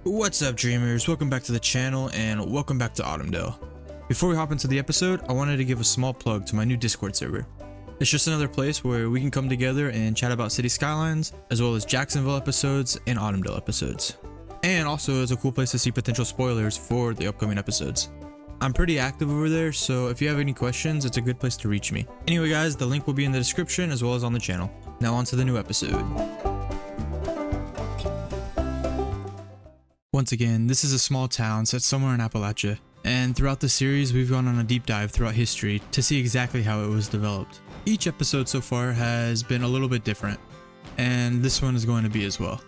What's up, dreamers? Welcome back to the channel and welcome back to Autumndale. Before we hop into the episode, I wanted to give a small plug to my new Discord server. It's just another place where we can come together and chat about Cities Skylines, as well as Jacksonville episodes and Autumndale episodes. And also it's a cool place to see potential spoilers for the upcoming episodes. I'm pretty active over there, so if you have any questions, it's a good place to reach me. Anyway guys, the link will be in the description as well as on the channel. Now on to the new episode. Once again, this is a small town set somewhere in Appalachia, and throughout the series we've gone on a deep dive throughout history to see exactly how it was developed. Each episode so far has been a little bit different, and this one is going to be as well.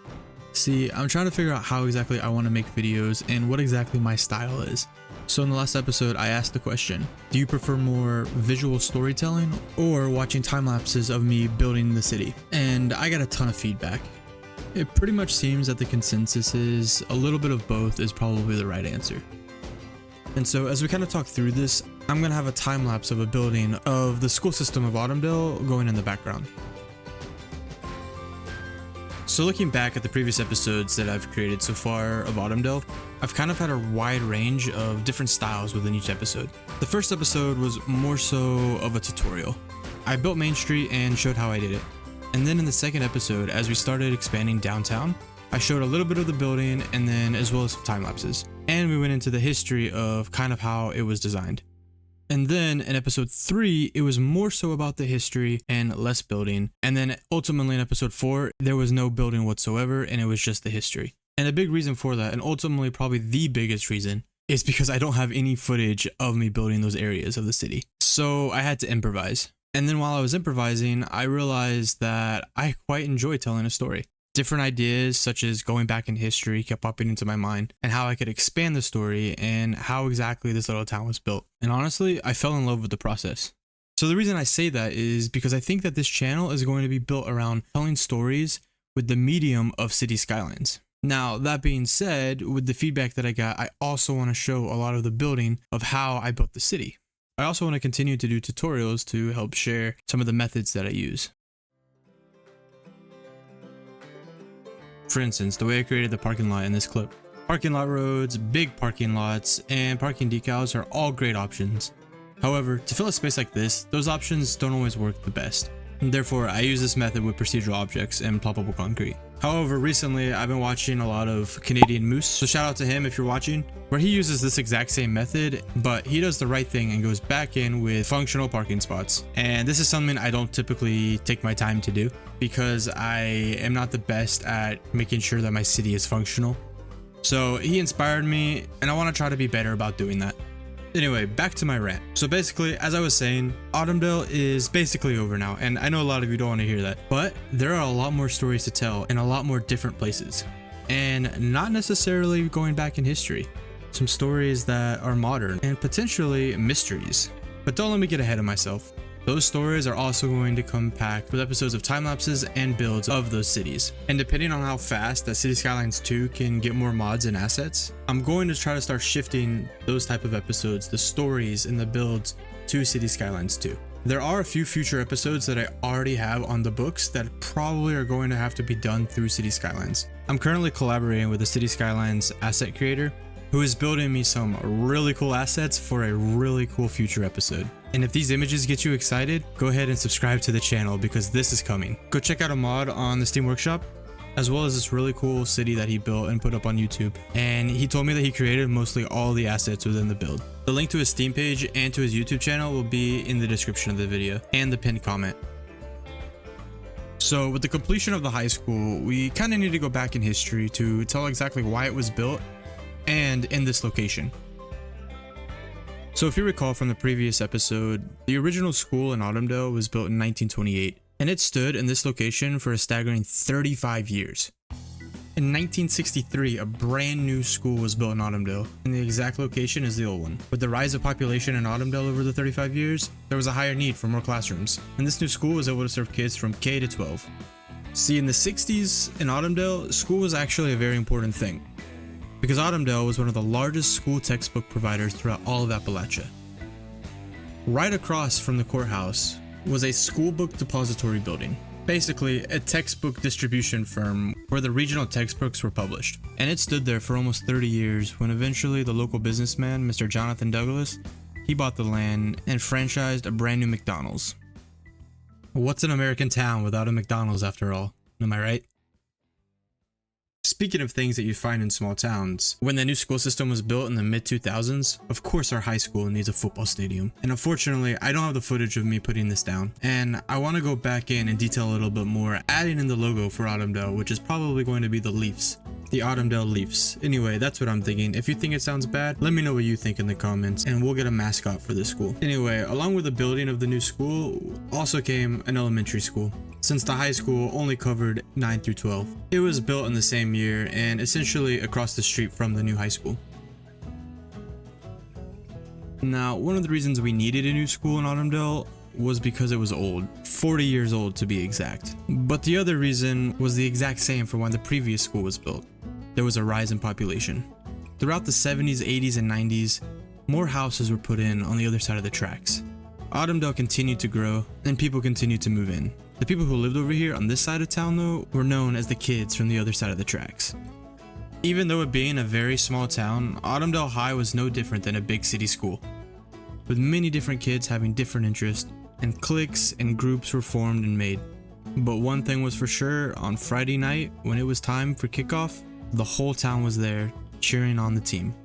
See, I'm trying to figure out how exactly I want to make videos and what exactly my style is. So in the last episode I asked the question, do you prefer more visual storytelling or watching time lapses of me building the city? And I got a ton of feedback. It pretty much seems that the consensus is a little bit of both is probably the right answer. And so as we kind of talk through this, I'm going to have a time lapse of a building of the school system of Autumndale going in the background. So looking back at the previous episodes that I've created so far of Autumndale, I've kind of had a wide range of different styles within each episode. The first episode was more so of a tutorial. I built Main Street and showed how I did it. And then in the second episode, as we started expanding downtown, I showed a little bit of the building and then as well as some time lapses. And we went into the history of kind of how it was designed. And then in episode 3, it was more so about the history and less building. And then ultimately in episode 4, there was no building whatsoever and it was just the history. And a big reason for that, and ultimately probably the biggest reason, is because I don't have any footage of me building those areas of the city. So I had to improvise. And then while I was improvising, I realized that I quite enjoy telling a story. Different ideas such as going back in history kept popping into my mind and how I could expand the story and how exactly this little town was built. And honestly, I fell in love with the process. So the reason I say that is because I think that this channel is going to be built around telling stories with the medium of Cities Skylines. Now, that being said, with the feedback that I got, I also want to show a lot of the building of how I built the city. I also want to continue to do tutorials to help share some of the methods that I use. For instance, the way I created the parking lot in this clip. Parking lot roads, big parking lots, and parking decals are all great options. However, to fill a space like this, those options don't always work the best. And therefore, I use this method with procedural objects and ploppable concrete. However, recently I've been watching a lot of Canadian Moose, so shout out to him if you're watching, where he uses this exact same method, but he does the right thing and goes back in with functional parking spots. And this is something I don't typically take my time to do because I am not the best at making sure that my city is functional. So he inspired me and I want to try to be better about doing that. Anyway, back to my rant. So basically, as I was saying, Autumndale is basically over now, and I know a lot of you don't want to hear that, but there are a lot more stories to tell in a lot more different places, and not necessarily going back in history. Some stories that are modern and potentially mysteries. But don't let me get ahead of myself. Those stories are also going to come packed with episodes of time lapses and builds of those cities. And depending on how fast that Cities Skylines 2 can get more mods and assets, I'm going to try to start shifting those type of episodes, the stories and the builds, to Cities Skylines 2. There are a few future episodes that I already have on the books that probably are going to have to be done through Cities Skylines. I'm currently collaborating with the Cities Skylines asset creator, who is building me some really cool assets for a really cool future episode. And if these images get you excited, go ahead and subscribe to the channel because this is coming. Go check out a mod on the Steam Workshop, as well as this really cool city that he built and put up on YouTube. And he told me that he created mostly all the assets within the build. The link to his Steam page and to his YouTube channel will be in the description of the video and the pinned comment. So with the completion of the high school, we kind of need to go back in history to tell exactly why it was built and in this location. So if you recall from the previous episode, the original school in Autumndale was built in 1928, and it stood in this location for a staggering 35 years. In 1963, a brand new school was built in Autumndale, and the exact location is the old one. With the rise of population in Autumndale over the 35 years, there was a higher need for more classrooms, and this new school was able to serve kids from K to 12. See, in the 60s in Autumndale, school was actually a very important thing, because Autumndale was one of the largest school textbook providers throughout all of Appalachia. Right across from the courthouse was a school book depository building, Basically, a textbook distribution firm where the regional textbooks were published. And it stood there for almost 30 years when eventually the local businessman, Mr. Jonathan Douglas, he bought the land and franchised a brand new McDonald's. What's an American town without a McDonald's after all? Am I right? Speaking of things that you find in small towns, when the new school system was built in the mid-2000s, of course our high school needs a football stadium. And unfortunately, I don't have the footage of me putting this down. And I want to go back in and detail a little bit more, adding in the logo for Autumndale, which is probably going to be the Leafs. The Autumndale Leafs. Anyway, that's what I'm thinking. If you think it sounds bad, let me know what you think in the comments and we'll get a mascot for this school. Anyway, along with the building of the new school, also came an elementary school, since the high school only covered 9 through 12. It was built in the same year and essentially across the street from the new high school. Now, one of the reasons we needed a new school in Autumndale was because it was old, 40 years old to be exact. But the other reason was the exact same for when the previous school was built. There was a rise in population. Throughout the 70s, 80s, and 90s, more houses were put in on the other side of the tracks. Autumndale continued to grow and people continued to move in. The people who lived over here on this side of town though were known as the kids from the other side of the tracks. Even though it being a very small town, Autumndale High was no different than a big city school, with many different kids having different interests, and cliques and groups were formed and made. But one thing was for sure, on Friday night when it was time for kickoff, the whole town was there cheering on the team.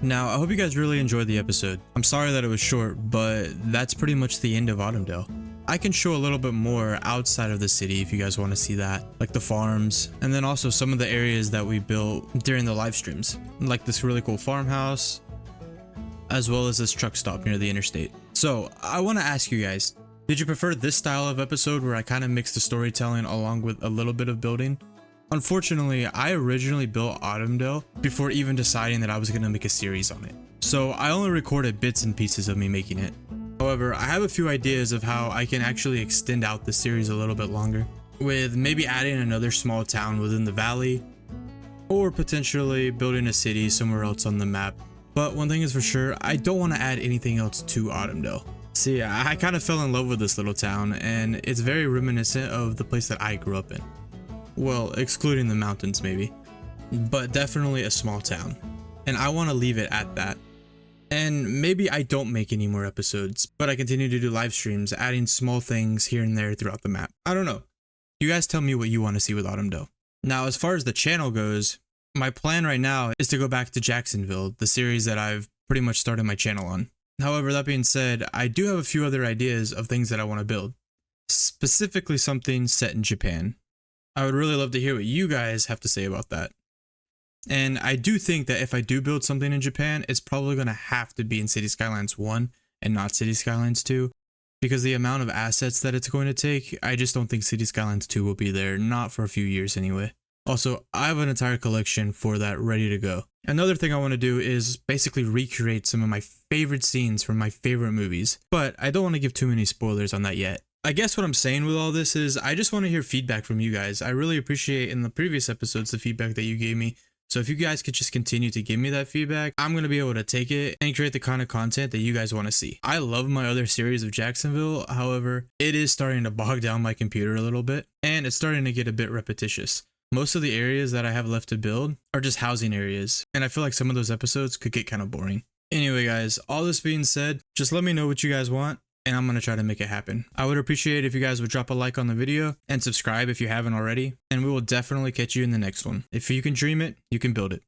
Now, I hope you guys really enjoyed the episode. I'm sorry that it was short, but that's pretty much the end of Autumndale. I can show a little bit more outside of the city if you guys want to see that, like the farms, and then also some of the areas that we built during the live streams, like this really cool farmhouse, as well as this truck stop near the interstate. So I want to ask you guys, did you prefer this style of episode where I kind of mix the storytelling along with a little bit of building? Unfortunately, I originally built Autumndale before even deciding that I was going to make a series on it. So I only recorded bits and pieces of me making it. However, I have a few ideas of how I can actually extend out the series a little bit longer, with maybe adding another small town within the valley, or potentially building a city somewhere else on the map. But one thing is for sure, I don't want to add anything else to Autumndale. See, I kind of fell in love with this little town, and it's very reminiscent of the place that I grew up in. Well, excluding the mountains maybe, but definitely a small town, and I want to leave it at that. And maybe I don't make any more episodes, but I continue to do live streams, adding small things here and there throughout the map. I don't know. You guys tell me what you want to see with Autumndale. Now, as far as the channel goes, my plan right now is to go back to Jacksonville, the series that I've pretty much started my channel on. However, that being said, I do have a few other ideas of things that I want to build, specifically something set in Japan. I would really love to hear what you guys have to say about that. And I do think that if I do build something in Japan, it's probably going to have to be in Cities Skylines 1 and not Cities Skylines 2, because the amount of assets that it's going to take, I just don't think Cities Skylines 2 will be there, not for a few years anyway. Also, I have an entire collection for that ready to go. Another thing I want to do is basically recreate some of my favorite scenes from my favorite movies, but I don't want to give too many spoilers on that yet. I guess what I'm saying with all this is I just want to hear feedback from you guys. I really appreciate in the previous episodes the feedback that you gave me. So if you guys could just continue to give me that feedback, I'm going to be able to take it and create the kind of content that you guys want to see. I love my other series of Jacksonville. However, it is starting to bog down my computer a little bit and it's starting to get a bit repetitious. Most of the areas that I have left to build are just housing areas, and I feel like some of those episodes could get kind of boring. Anyway guys, all this being said, just let me know what you guys want and I'm going to try to make it happen. I would appreciate if you guys would drop a like on the video and subscribe if you haven't already, and we will definitely catch you in the next one. If you can dream it, you can build it.